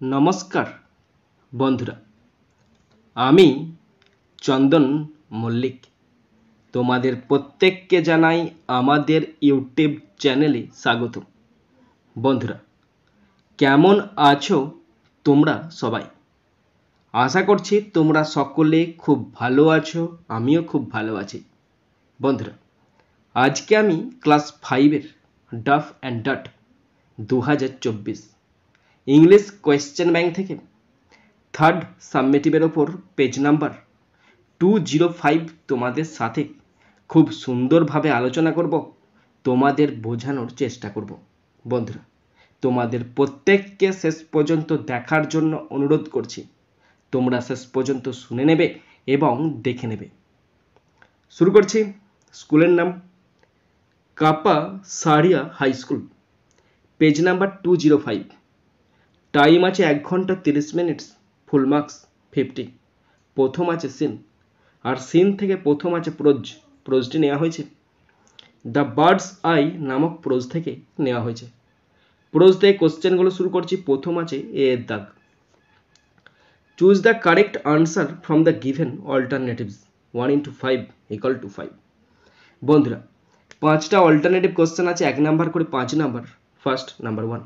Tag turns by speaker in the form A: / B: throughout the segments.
A: নমস্কার বন্ধুরা, আমি চন্দন মল্লিক তোমাদের প্রত্যেককে জানাই আমাদের ইউটিউব চ্যানেলে স্বাগত। বন্ধুরা, কেমন আছো তোমরা সবাই? আশা করছি তোমরা সকলে খুব ভালো আছো, আমিও খুব ভালো আছি। বন্ধুরা, আজকে আমি ক্লাস 5-এর Duff and Dutt 2024 English question bank থেকে থার্ড সাবমিটিভের ওপর পেজ নাম্বার 205 তোমাদের সাথে খুব সুন্দরভাবে আলোচনা করব, তোমাদের বোঝানোর চেষ্টা করব। বন্ধুরা, তোমাদের প্রত্যেককে শেষ পর্যন্ত দেখার জন্য অনুরোধ করছি। তোমরা শেষ পর্যন্ত শুনে নেবে এবং দেখে নেবে। শুরু করছি। স্কুলের নাম Kapa Sariya high school, page number 205। Time আছে 1 ঘন্টা 30 মিনিট, ফুল মার্কস 50। প্রথম আছে সিন, আর সিন থেকে প্রথম আছে প্রোজটি নেওয়া হয়েছে দ্য বার্ডস আই নামক প্রোজ থেকে নেওয়া হয়েছে। প্রোজ থেকে কোশ্চেনগুলো শুরু করছি। প্রথম আছে এ এর দাগ। Choose the correct answer from the given alternatives 1 into 5 = 5। বন্ধুরা, 5টা অল্টারনেটিভ কোশ্চেন আছে, 1 নাম্বার করে 5 number. First, number 1,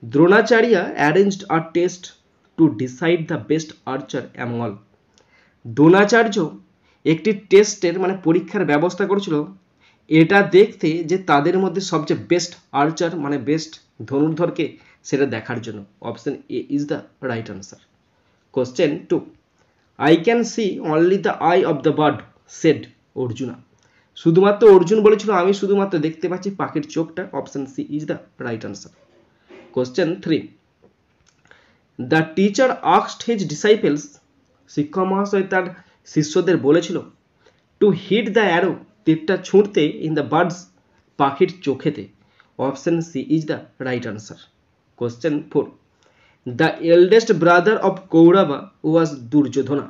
A: Dronacharya arranged a test to decide the best archer among all। Dronacharya একটি টেস্টের মানে পরীক্ষার ব্যবস্থা করেছিল এটা দেখতে যে তাদের মধ্যে সবচেয়ে বেস্ট আর্চার মানে বেস্ট ধনুর্ধরকে সেটা দেখার জন্য। Option A is the right answer. Question 2, I can see only the eye of the bird said Arjuna. শুধুমাত্র অর্জুন বলেছিল আমি শুধুমাত্র দেখতে পাচ্ছি পাখির চোখটা। Option C is the right answer. Question 3, the teacher asked his disciples. শিক্ষক মহাশয় তার শিষ্যদের বলেছিল টু হিট দ্য অ্যারো, তীরটা ছুঁড়তে, ইন দ্য বার্ডস, পাখির চোখেতে। Option C is the right answer. Question 4, the eldest brother of Kaurava was Duryodhana.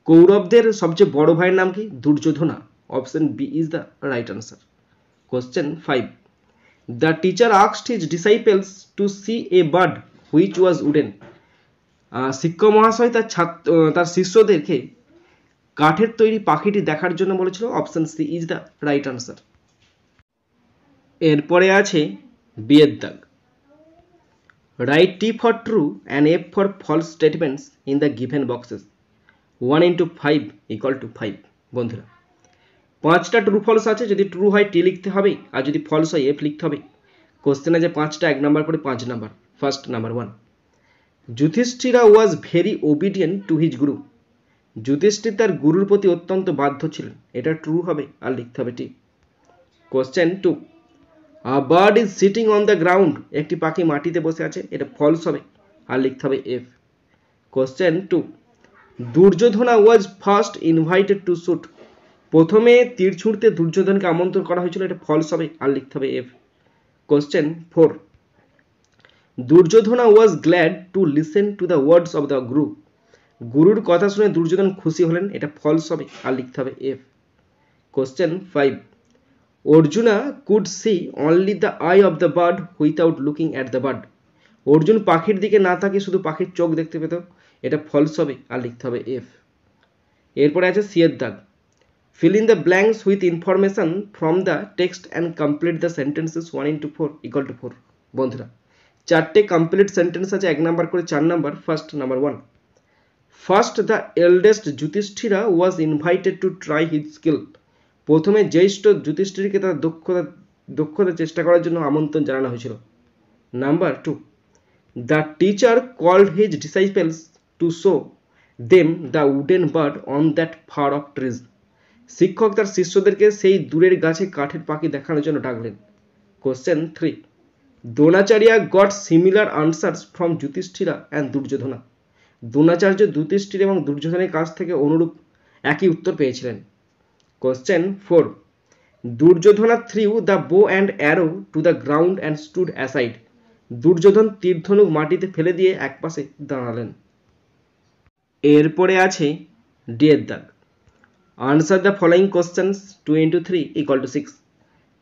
A: কৌরবদের সবচেয়ে বড় ভাইয়ের নাম কি? Duryodhana. Option B is the right answer. Question 5, the teacher asked his disciples to see a bird which was wooden. শিক্ষক মহাশয় তার শিষ্যদেরকে কাঠের তৈরি পাখিটি দেখার জন্য বলেছিল। Option C is the right answer. এরপরে আছে বিয়ের দাগ। Write T for true and F for false statements in the given boxes 1 into 5 = 5। বন্ধুরা, 5টা ট্রু ফলস আছে। যদি ট্রু হয় টি লিখতে হবে, আর যদি ফলস হয় এফ লিখতে হবে। কোশ্চেন আছে 5টা, 1 নাম্বার করে 5 number. First, number 1, Yudhishthira was very obedient to his গুরু। যুধিষ্ঠির তার গুরুর প্রতি অত্যন্ত বাধ্য ছিলেন। এটা ট্রু হবে, আর লিখতে হবে টি। Question 2, a bird is sitting on the ground. একটি পাখি মাটিতে বসে আছে। এটা ফলস হবে, আর লিখতে হবে F. Question 2, Duryodhana was first invited to shoot. প্রথমে তীর ছুঁড়তে দুর্যোধনকে আমন্ত্রণ করা হয়েছিল। এটা ফলস হবে, আর লিখতে হবে F. Question 4, Duryodhana was glad to listen to the words of the গুরু। গুরুর কথা শুনে দুর্যোধন খুশি হলেন। এটা ফলস হবে, আর লিখতে হবে F. Question 5, Arjuna could see only the eye of the bird without looking at the bird. Arjun পাখির দিকে না তাকিয়ে শুধু পাখির চোখ দেখতে পেত। এটা ফলস হবে, আর লিখতে হবে এফ। এরপরে আছে সি এর দাগ। Feel in the blanks with information from the text and complete the sentences 1 into 4 = 4। বন্ধুরা, 4টে কমপ্লিট সেন্টেন্স আছে, 1 নাম্বার করে 4 number. First, number 1, first the eldest Yudhishthira was invited to try his skill. প্রথমে জ্যেষ্ঠ যুধিষ্ঠিরকে তার দক্ষতা চেষ্টা করার জন্য আমন্ত্রণ জানানো হয়েছিল। Number 2, the teacher called his disciples to show them the wooden bird on that far of trees. শিক্ষক তার শিষ্যদেরকে সেই দূরের গাছে কাঠের পাখি দেখানোর জন্য ডাকলেন। Question 3, Dronacharya got similar answers from Yudhishthira and Duryodhana. Dronacharya Yudhishthir এবং দুর্যোধনের কাছ থেকে অনুরূপ একই উত্তর পেয়েছিলেন। Question 4, Duryodhana threw the bow and arrow to the ground and stood aside. Duryodhan তীরধনুক মাটিতে ফেলে দিয়ে একপাশে দাঁড়ালেন। এরপরে আছে ডি এর দাগ। Answer the following questions 2 into 3 = 6।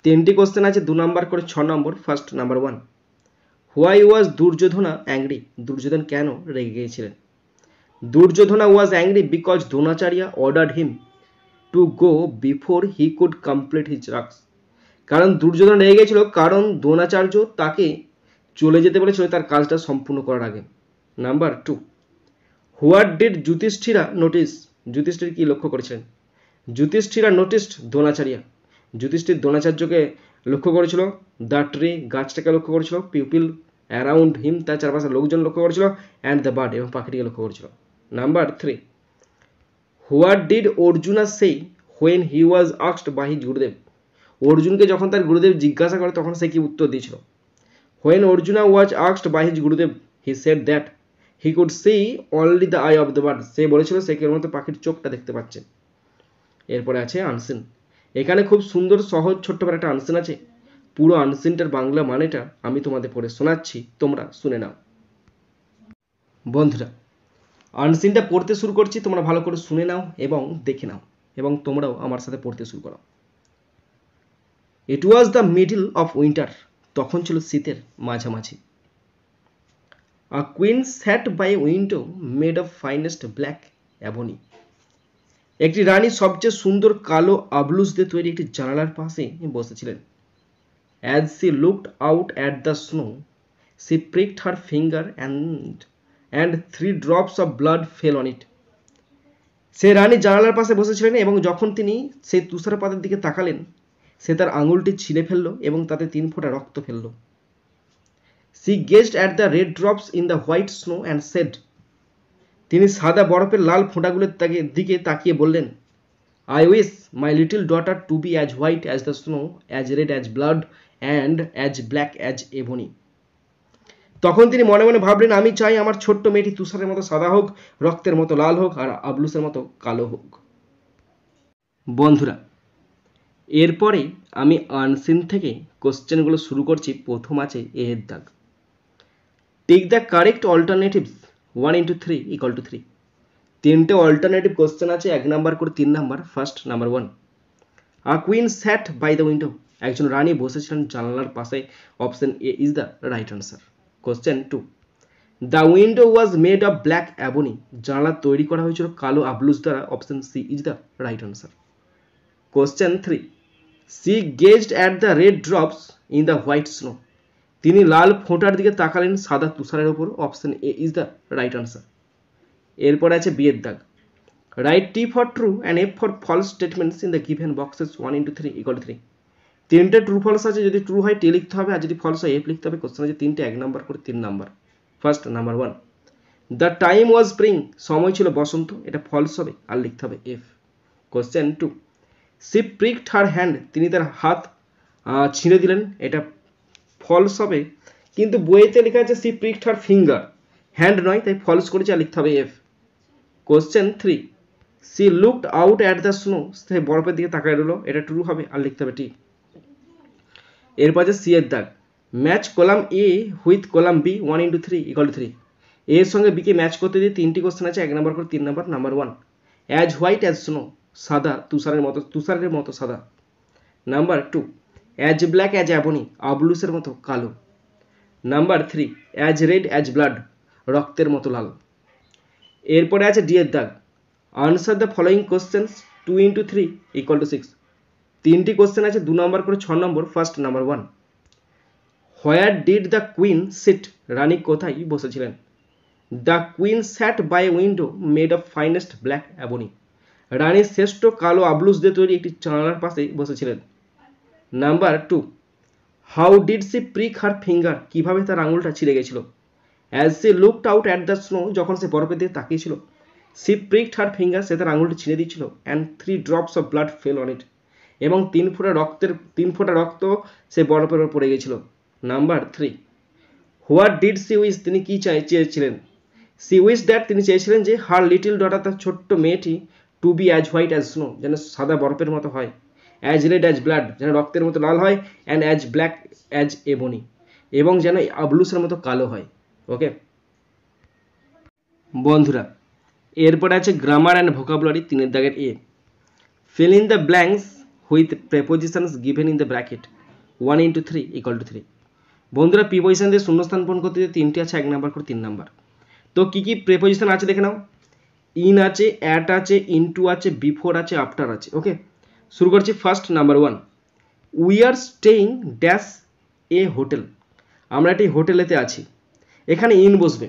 A: 3টি কোশ্চেন আছে, 2 নাম্বার করে 6 number. First, number 1, why was Duryodhana angry, Duryodhan কেন রেগে গিয়েছিলেন? Duryodhana was angry because Dronacharya ordered him to go before he could complete his task. কারণ দুর্যোধন রেগে গিয়েছিল কারণ দ্রোণাচার্য তাকে চলে যেতে বলেছিল তার কাজটা সম্পূর্ণ করার আগে। Number 2, what did Yudhishthira notice, Yudhishthir কি লক্ষ্য করেছিলেন? যুধিষ্ঠিরা নোটিসড দ্রোণাচার্য, যুধিষ্ঠির দ্রোণাচার্যকে লক্ষ্য করেছিল। দ্য ট্রি, গাছটাকে লক্ষ্য করেছিল। পিপিল অ্যারাউন্ড হিম, তার চারপাশে লোকজন লক্ষ্য করেছিল। অ্যান্ড দ্য বার্ড, এবং পাখিটিকে লক্ষ্য করেছিল। Number 3, what did Arjuna see when he was asked by his Gurudev, অর্জুনকে যখন তার গুরুদেব জিজ্ঞাসা করে তখন সে কি উত্তর দিয়েছিল? When Arjuna was asked by his Gurudev he said that he could see only the eye of the bird, সে বলেছিল সে কেবলমাত্র পাখির চোখটা দেখতে পাচ্ছে। এরপরে আছে আনসিন, এখানে খুব সুন্দর সহজ ছোট্ট করে একটা আনসিন আছে। পুরো আনসিনটার বাংলা মানেটা আমি তোমাদের পড়ে শোনাচ্ছি, তোমরা শুনে নাও। বন্ধুরা, আনসিনটা পড়তে শুরু করছি, তোমরা ভালো করে শুনে নাও এবং দেখে নাও এবং তোমরাও আমার সাথে পড়তে শুরু করো। It was the middle of winter, তখন ছিল শীতের মাঝামাঝি। A queen sat by window made of finest black ebony, একটি রানী সবচেয়ে সুন্দর কালো আবলুস দিয়ে তৈরি একটি জানালার পাশে বসেছিলেন। As she looked out at the snow she pricked her finger and 3 drops of blood fell on it, সে রানী জানালার পাশে বসেছিলেন এবং যখন তিনি সেই তুষারপাতের দিকে তাকালেন সে তার আঙুলটি ছিঁড়ে ফেলল এবং তাতে 3 ফোঁটা রক্ত ফেলল। She gazed at the red drops in the white snow and said, তিনি সাদা বরফের লাল ফোঁটাগুলোর দিকে তাকিয়ে বললেন, I wish my little daughter to be as white as the snow, as red as blood and as black as ebony. তখন তিনি মনে মনে ভাবলেন, আমি চাই আমার ছোট্ট মেয়েটি তুষারের মতো সাদা হোক, রক্তের মতো লাল হোক আর আবলুসের মতো কালো হোক। বন্ধুরা, এরপরে আমি আনসিন থেকে কোশ্চেনগুলো শুরু করছি। প্রথম আছে এর দাগ। Take the correct alternatives 1 into 3 equal to 3, তিনটে অল্টারনেটিভ কোশ্চেন আছে, 1 নাম্বার করে 3 number. First number 1, a queen sat by the window, একজন রানী বসেছিলেন জানালার পাশে। Option A is the right answer. Question 2, the window was made of black ebony, জানালা তৈরি করা হয়েছিল কালো আবলুস দ্বারা। Option C is the right answer. Question 3, she gazed at the red drops in the white snow, তিনি লাল ফোঁটার দিকে তাকালেন সাদা তুষারের উপর। Option A is the right answer. এরপরে আছে বি এর দাগ। Write T for true and F for false statements in the given boxes 1 into 3 equal to 3, তিনটে ট্রু ফলস আছে, যদি ট্রু হয় টি লিখতে হবে আর যদি ফলস হয় এফ লিখতে হবে। কোশ্চেন আছে তিনটে, 1 নাম্বার করে 3 number. First number 1, the time was spring, সময় ছিল বসন্ত, এটা ফলস হবে আর লিখতে হবে F. Question 2, she pricked her hand, তিনি তার হাত ছিঁড়ে দিলেন, এটা ফলস হবে, কিন্তু বইতে লেখা আছে she pricked her finger, hand নয়, তাই ফলস করেছে আর লিখতে হবে F. Question 3, she looked out at the snow, সে বরফের দিকে তাকায় রইল, এটা ট্রু হবে আর লিখতে হবে টি। এরপর আছে সি এর দাগ। Match column A with column B 1 into 3 equal to 3, এর সঙ্গে বিকে ম্যাচ করতে দিয়ে তিনটি কোশ্চেন আছে, 1 নাম্বার করে 3 number. Number 1, as white as snow, সাদা তুষারের মতো সাদা। নাম্বার 2, অ্যাজ ব্ল্যাক অ্যাজ অ্যাবনি, আবলুসের মতো কালো। Number 3, as red as blood, রক্তের মতো লাল। এরপরে আছে ডি এর দাগ। Answer the following questions 2 into 3 equal to 6, তিনটি কোশ্চেন আছে, 2 নাম্বার করে 6 number. First number 1, where did the queen sit, রানী কোথায় বসেছিলেন? The queen sat by window made of finest black ebony, রানী শ্রেষ্ঠ কালো আবলুস দিয়ে তৈরি একটি জানালার পাশে বসেছিলেন। Number 2, how did she prick her finger, কিভাবে তার আঙুলটা ছিঁড়ে গেছিল? As she looked out at the snow, যখন সে বরফের দিকে তাকিয়েছিল। সি প্রিকড হার ফিঙ্গার, সে তার আঙুলটি ছিঁড়ে দিয়েছিল। And 3 drops of blood fell on it, এবং 3 ফোঁটা রক্ত সে বরফের উপর পড়ে গেছিল। Number 3, what did she wish, তিনি কি চেয়েছিলেন? সি উইশ দ্যাট, তিনি চেয়েছিলেন যে হার লিটিল ডটার, তার ছোট্ট মেয়েটি, to be as white as snow, যেন সাদা বরফের মতো হয়। অ্যাজ রেড অ্যাজ ব্লাড, যেন রক্তের মতো লাল হয়। And as black as ebony, এবং যেন আবলুসের মতো কালো হয়। ওকে বন্ধুরা, এরপরে আছে গ্রামার অ্যান্ড ভোকাবুলারি 3 এর দাগের এ। Fill in the blanks with prepositions given in the bracket 1 into 3 equal to 3, বন্ধুরা প্রিপোজিশন দিয়ে শূন্যস্থান পূরণ করতে যে তিনটি আছে, 1 নাম্বার করে 3 নাম্বার। তো কি কি প্রিপোজিশন আছে দেখে নাও। ইন আছে, অ্যাট আছে, ইনটু আছে, বিফোর আছে, আফটার আছে। ওকে, শুরু করছি। First number 1, we are staying dash a hotel. আমরা একটি হোটেলেতে আছি। এখানে ইন বসবে।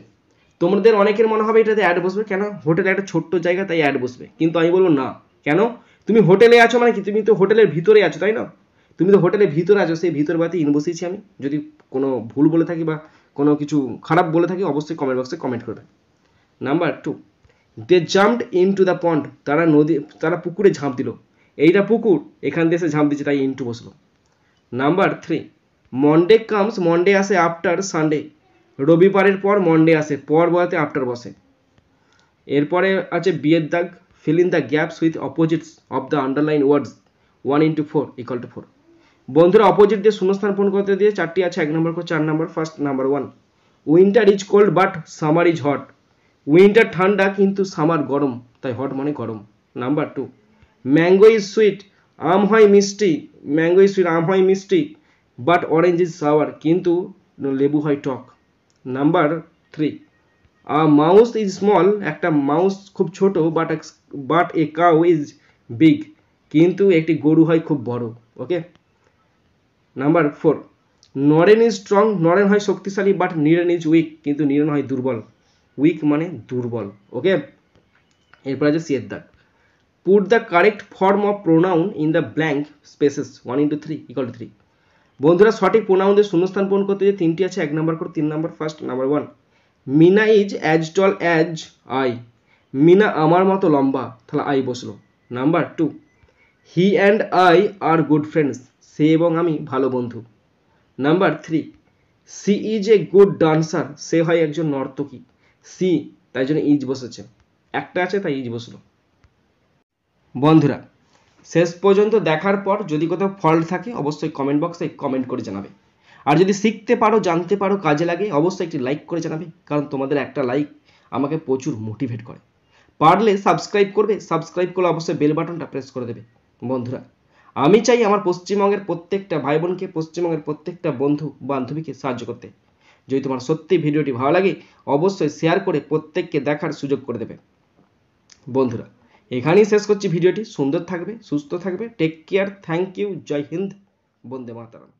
A: তোমাদের অনেকের মনে হবে এটাতে অ্যাড বসবে, কেন? হোটেল একটা ছোট্ট জায়গা, তাই অ্যাড বসবে। কিন্তু আমি বলবো না। কেন? তুমি হোটেলে আছো মানে কি? তুমি তো হোটেলের ভিতরে আছো, তাই না? তুমি তো হোটেলের ভিতরে আছো, সেই ভিতর বাতে ইন বসিয়েছি আমি। যদি কোনো ভুল বলে থাকি বা কোনো কিছু খারাপ বলে থাকি অবশ্যই কমেন্ট বক্সে কমেন্ট করবে। Number 2, they jumped into the pond. তারা পুকুরে ঝাঁপ দিল। এইটা পুকুর, এখান দিয়ে এসে ঝাঁপ দিচ্ছে, তাই ইনটু বসলো। নাম্বার 3, মন্ডে কামস, মন্ডে আসে আফটার সানডে। রবিবারের পর মন্ডে আসে, পর বলাতে আফটার বসে। এরপরে আছে বিয়ের দাগ, fill in the gaps with opposites of the underline words 1 into 4 equal to 4। বন্ধুরা অপোজিট দিয়ে শূন্যস্থান পূরণ করতে দিয়ে চারটি আছে, 1 নম্বর করে 4 number. First number 1, winter is cold but summer is hot. Winter ঠান্ডা কিন্তু সামার গরম, তাই হট মানে গরম। নাম্বার 2, ম্যাঙ্গো ইজ সুইট, আম হয় মিষ্টি। ম্যাঙ্গো ইজ সুইট, আম হয় মিষ্টি, বাট অরেঞ্জ ইজ সাওয়ার, কিন্তু লেবু হয় টক। Number 3, a mouse is small, একটা মাউস খুব ছোট, but a cow is big, কিন্তু একটি গরু হয় খুব বড়। Okay. Number 4, Naren is strong, Naren হয় শক্তিশালী, বাট নিরেন ইজ উইক, কিন্তু নিরেন হয় দুর্বল। উইক মানে দুর্বল। ওকে। এরপর আছে সি এর দাগ, put the correct form of pronoun in the blank spaces 1 into 3 equal to 3। বন্ধুরা সঠিক প্রোনাউন দিয়ে শূন্যস্থান পূরণ করতে যে তিনটি আছে, 1 নম্বর করে 3 number. First number 1, Meena is as tall as I. Meena আমার মতো লম্বা, তাহলে আই বসলো। Number 2, he and I are good friends. সে এবং আমি ভালো বন্ধু। Number 3, she is a good dancer. সে হয় একজন নর্তকী। সি, তাই জন্য ইজ বসেছে। একটা আছে তাই ইজ বসলো। বন্ধুরা শেষ পর্যন্ত দেখার পর যদি কোথাও ফল্ট থাকে অবশ্যই কমেন্ট বক্সে কমেন্ট করে জানাবে। আর যদি শিখতে পারো, জানতে পারো, কাজে লাগে, অবশ্যই একটি লাইক করে জানাবে, কারণ তোমাদের একটা লাইক আমাকে প্রচুর মোটিভেট করে। পারলে সাবস্ক্রাইব করবে, সাবস্ক্রাইব করলে অবশ্যই বেল বাটনটা প্রেস করে দেবে। বন্ধুরা আমি চাই আমার পশ্চিমবঙ্গের প্রত্যেকটা ভাই বোনকে, পশ্চিমবঙ্গের প্রত্যেকটা বন্ধু বান্ধবীকে সাহায্য করতে। যদি তোমার সত্যি ভিডিওটি ভালো লাগে অবশ্যই শেয়ার করে প্রত্যেককে দেখার সুযোগ করে দেবে। বন্ধুরা এখানেই শেষ করছি ভিডিওটি। সুন্দর থাকবে, সুস্থ থাকবে, টেক কেয়ার, থ্যাংক ইউ, জয় হিন্দ, বন্দে মাতরম।